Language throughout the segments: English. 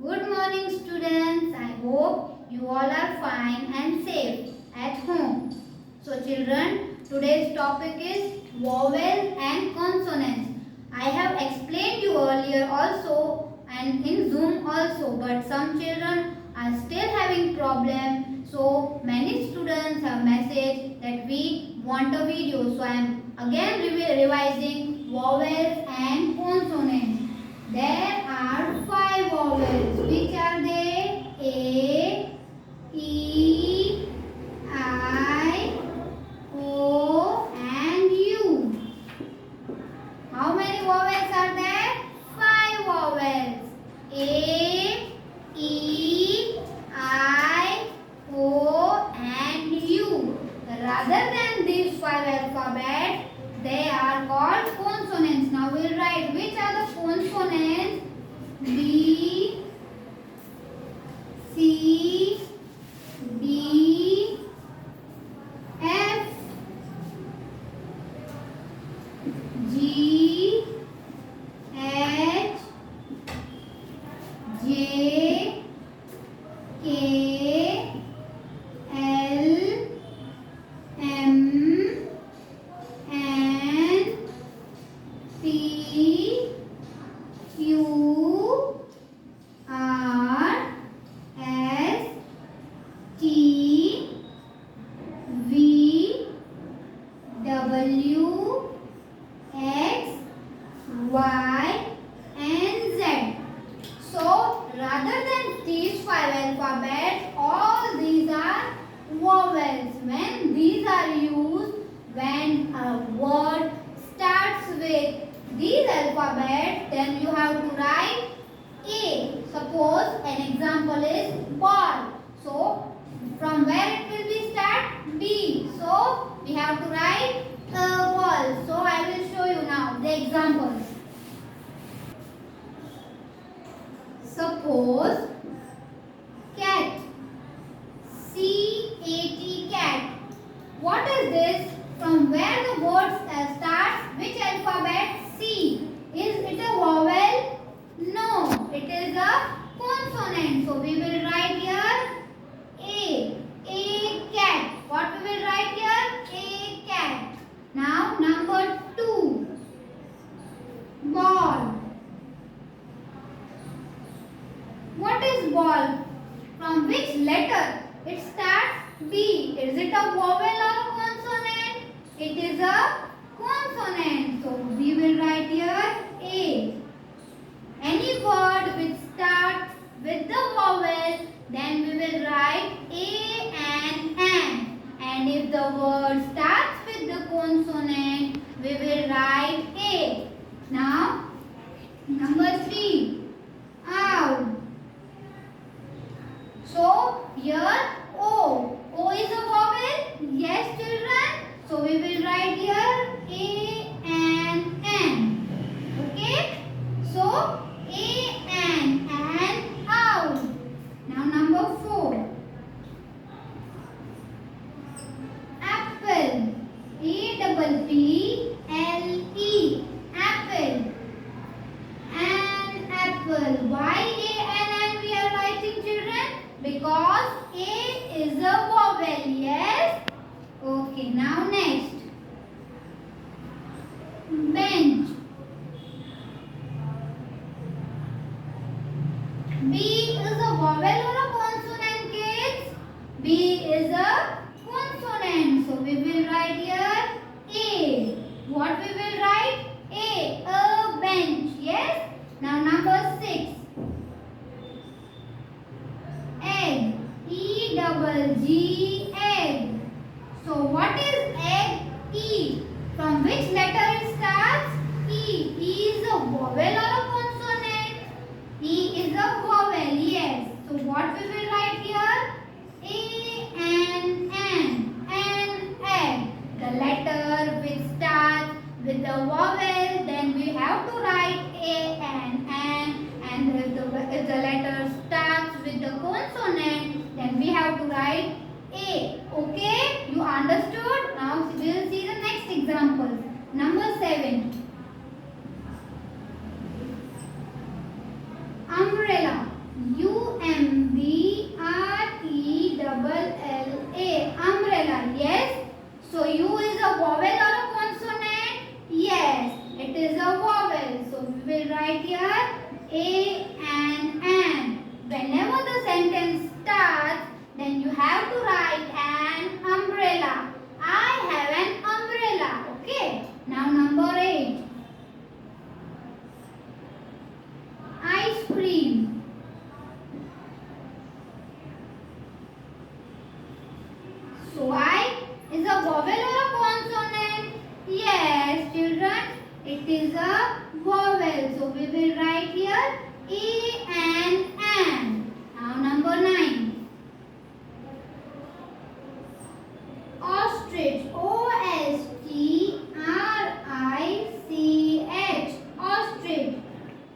Good morning students. I hope you all are fine and safe at home. So children, today's topic is vowels and consonants. I have explained you earlier also and in Zoom also, but some children are still having problem. So many students have messaged that we want a video. So I am again revising vowels and consonants. There are five vowels. Which are they? A, E, I, O and U. How many vowels are there? Five vowels. A, E, I, O and U. Rather than these five alphabets, they are called consonants. Now we'll write which are the consonants. B, C, D, F, G, H, J, K, L, M, N, P, Q, R, S, T, V, W, X, Y and Z. So rather than these five alphabets, all these are vowels. When these are used, when a word starts with these alphabets, then you have to write A. Suppose an example is ball. So from where it will be start? B. So we have to write a ball. So I will show you now the examples. Suppose cat. C-A-T, cat. What is this? From where the word starts? Which alphabet? C. Is it a vowel? No. It is a consonant. So we will write here A. A cat. What we will write here? A cat. Now number 2. Ball. What is ball? From which letter? It starts B. Is it a vowel or a consonant? It is a consonant. So we will write here A. Any word which starts with the vowel, then we will write A and N. And if the word starts with the consonant, we will write A. Now, number 3. Owl. So, here O. O is a vowel? Yes, children. So, we will write here A and N. Okay? So, A and N, owl. Now, number 4. Apple. A-P-P-L-E. Apple. An apple. Why A and N we are writing, children? Because A is a vowel. Yes? Okay. Now, next. Bench. B is a vowel or a consonant, kids? B is a consonant. So we will write here A. What we will write? A bench. Yes? Now number 6. Egg. E-double-G, egg. So what is egg? E. From which letter it starts? E. E is a vowel or a consonant? E is a vowel, yes. So what we will write here? A and N. An egg. The letter which starts with the vowel, then we have to write A and N. And if the letter starts with the consonant, then we have to write A. Okay? You understood? Now we will see the next example. Number 7. umbrella. A and an. Whenever the sentence starts, then you have to write an umbrella. I have an umbrella. Okay. Now number 8. Ice cream. So I is a vowel or a consonant? Yes, children, it is a vowel. So we will write here A and an. Now number 9. Ostrich. O-S-T-R-I-C-H. Ostrich.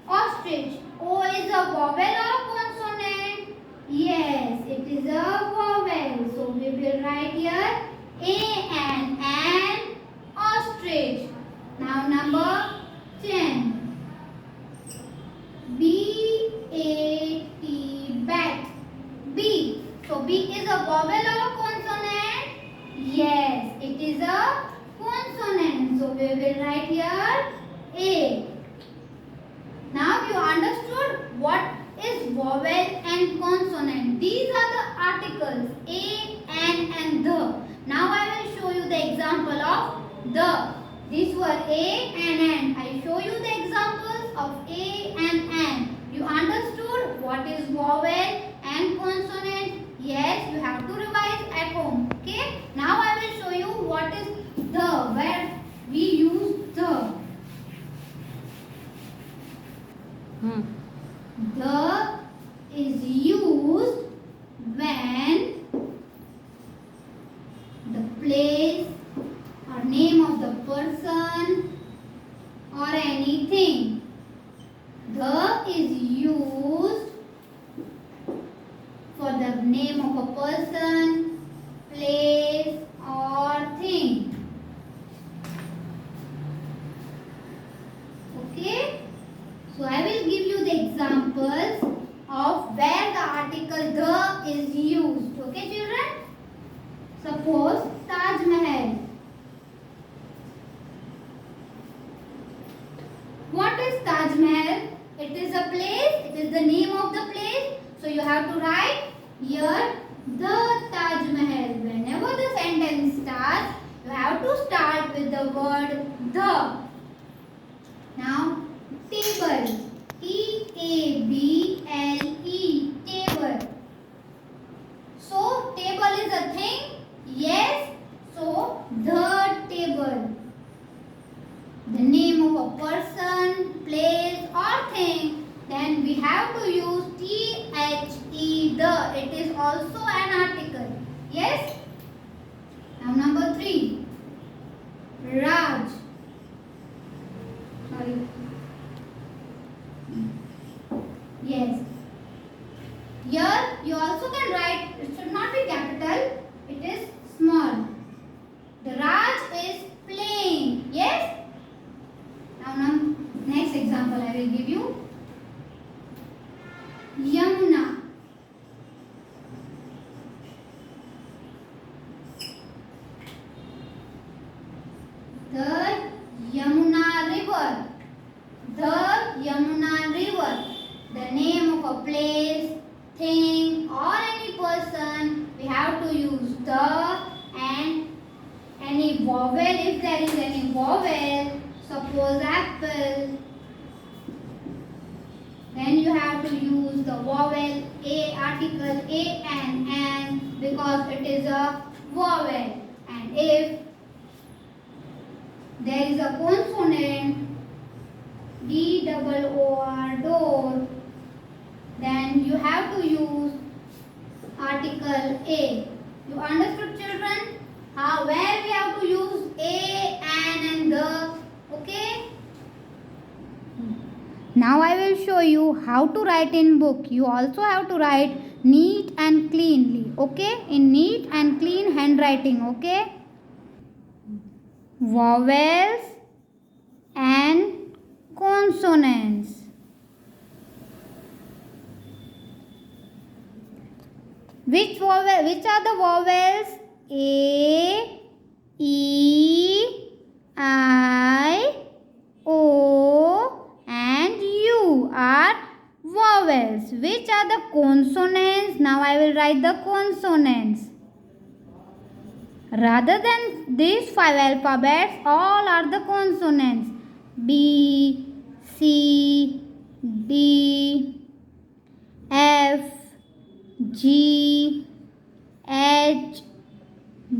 Ostrich. O is a vowel or a consonant? Yes, it is a vowel. So we will write here A and an ostrich. Now number 10. B-A-T. Bat. B. So B is a vowel or a consonant? Yes, it is a consonant. So we will write here A. Now you understood what is vowel and consonant. These are the articles A, an and the. Now I will show you the example of the. These were A and an. I show you the examples of A and an. You understood what is vowel and consonant? Yes, you have to revise at home. Okay. Now I will show you what is the, where we use the. The is used when the place or name of the person or anything. The is used for the name of a person, place or thing. Okay? So I will give you the examples of where the article the is used. Okay, children? Suppose Taj Mahal. What is Taj Mahal? It is a place. It is the name of the place. So you have to write here the Taj Mahal. Whenever the sentence starts, you have to start with the word the. Now, table. T-A-B-L-E. Table. So, table is a thing? Yes. So, the table. The name of a person, place or thing. Then we have to use T-H-E. The. It is also an article. Yes. Now, number 3. Raj. Sorry. Yes. Here you also can write, it should not be capital, it is small. The Raj is playing. Yes? Now next example I will give you. Yamuna. The Yamuna River. The Yamuna River. The name of a place, thing or any person, we have to use the and any vowel if there is any vowel. Suppose apple. Then you have to use the vowel A, article A and an because it is a vowel. And if there is a consonant D-O-O-R, door, then you have to use article A. You understood, children? Where we have to use A, an and the. Okay? Now I will show you how to write in book. You also have to write neat and cleanly. Okay? In neat and clean handwriting. Okay? Vowels and consonants. Which are the vowels? A, E, I, O and U are vowels. Which are the consonants? Now I will write the consonants. Rather than these 5 alphabets, all are the consonants. B, C, D, F, G, H,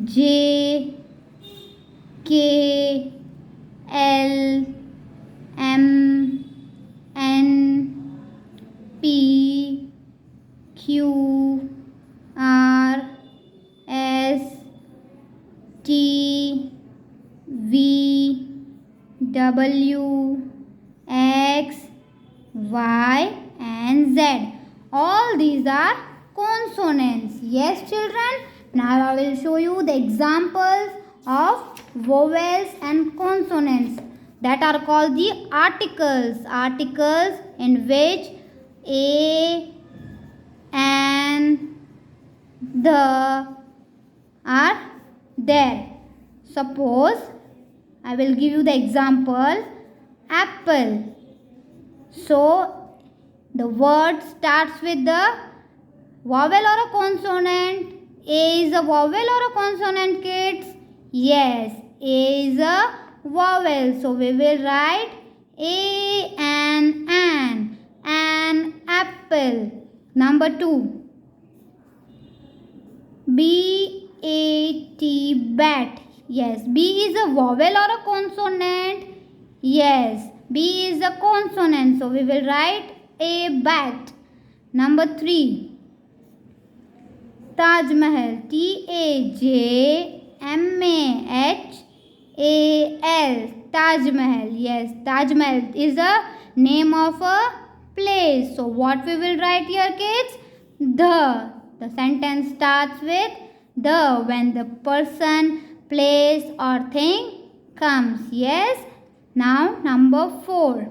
J, K, L, M, N, P, Q, R, S, T, V, W, X, Y and Z. All these are consonants. Yes, children. Now I will show you the examples of vowels and consonants that are called the articles. Articles in which a and the are there. Suppose I will give you the example apple. So the word starts with the vowel or a consonant. A is a vowel or a consonant, kids? Yes, A is a vowel. So we will write A and an apple. Number 2. B-A-T, bat. Yes, B is a vowel or a consonant? Yes, B is a consonant. So we will write a bat. Number 3. Taj Mahal. T-A-J-M-A-H-A-L. Taj Mahal. Yes, Taj Mahal is a name of a place. So what we will write here, kids? The sentence starts with the when the person, place or thing comes. Yes. Now number 4.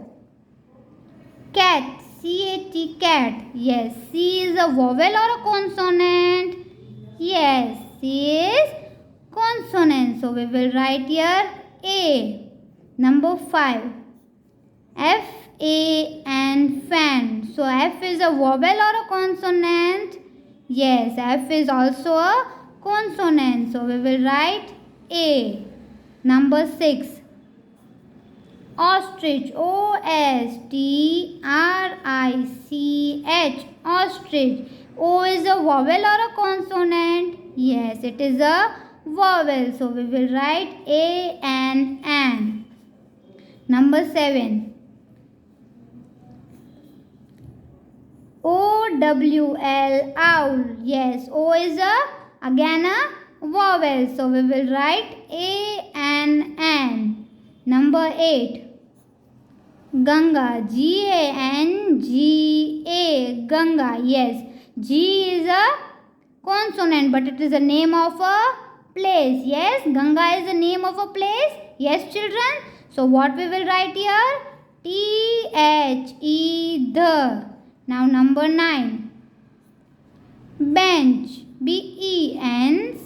Cat. C-A-T, cat. Yes, C is a vowel or a consonant? Yes, C is consonant. So we will write here A. Number 5. F-A-N, fan. So F is a vowel or a consonant? Yes, F is also a consonant. So we will write A. Number 6. Ostrich. O-S-T-R-I-C-H. Ostrich. O is a vowel or a consonant? Yes, it is a vowel. So we will write A and an. Number 7. O-W-L. Owl. Yes, O is again a vowel. So we will write A and an. Number 8. Ganga. G-A-N-G-A. Ganga. Yes. G is a consonant, but it is a name of a place. Yes. Ganga is the name of a place. Yes, children. So what we will write here? T-H-E. The. Now number 9. Bench. B-E-N-C-H.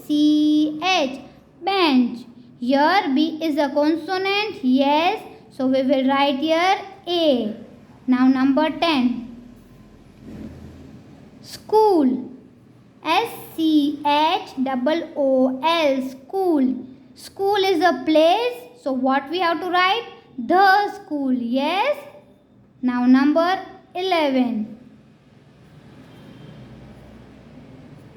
Bench. Here B is a consonant. Yes. So we will write here A. Now number 10. School. S-C-H-O-O-L. School. School is a place. So what we have to write? The school. Yes. Now number 11.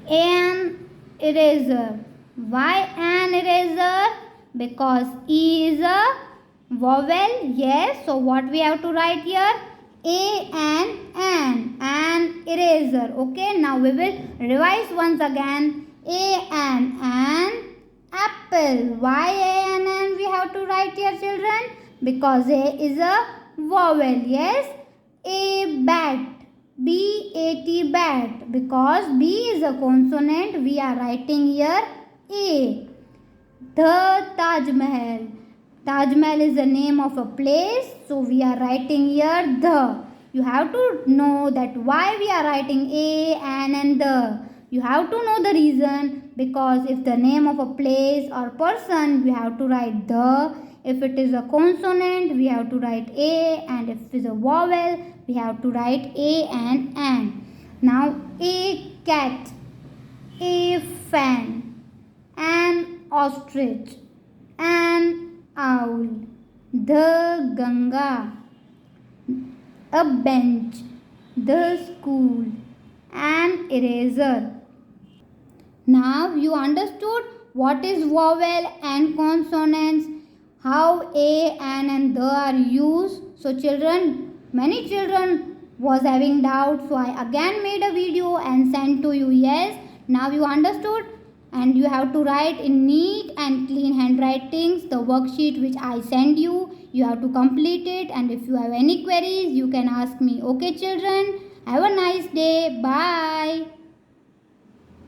An eraser. Why an eraser? Because E is a vowel. Yes. So what we have to write here? A and an eraser. Okay. Now we will revise once again. A and an apple. Why A and an we have to write here, children? Because A is a vowel. Yes. A bat. B-A-T, bat. Because B is a consonant, we are writing here A. The Taj Mahal. Taj Mahal is the name of a place, so we are writing here the. You have to know that why we are writing A and the. You have to know the reason, because if the name of a place or person, we have to write the. If it is a consonant, we have to write A, and if it is a vowel, we have to write A and an. Now A cat, A fan, an ostrich, an owl, the Ganga, a bench, the school, an eraser. Now you understood what is vowel and consonants, how a, an and the are used. So children, many children was having doubt, so I again made a video and sent to you. Yes, now you understood, and you have to write in neat and clean handwritings the worksheet which I send you. You have to complete it, and if you have any queries you can ask me. Okay children, have a nice day. Bye.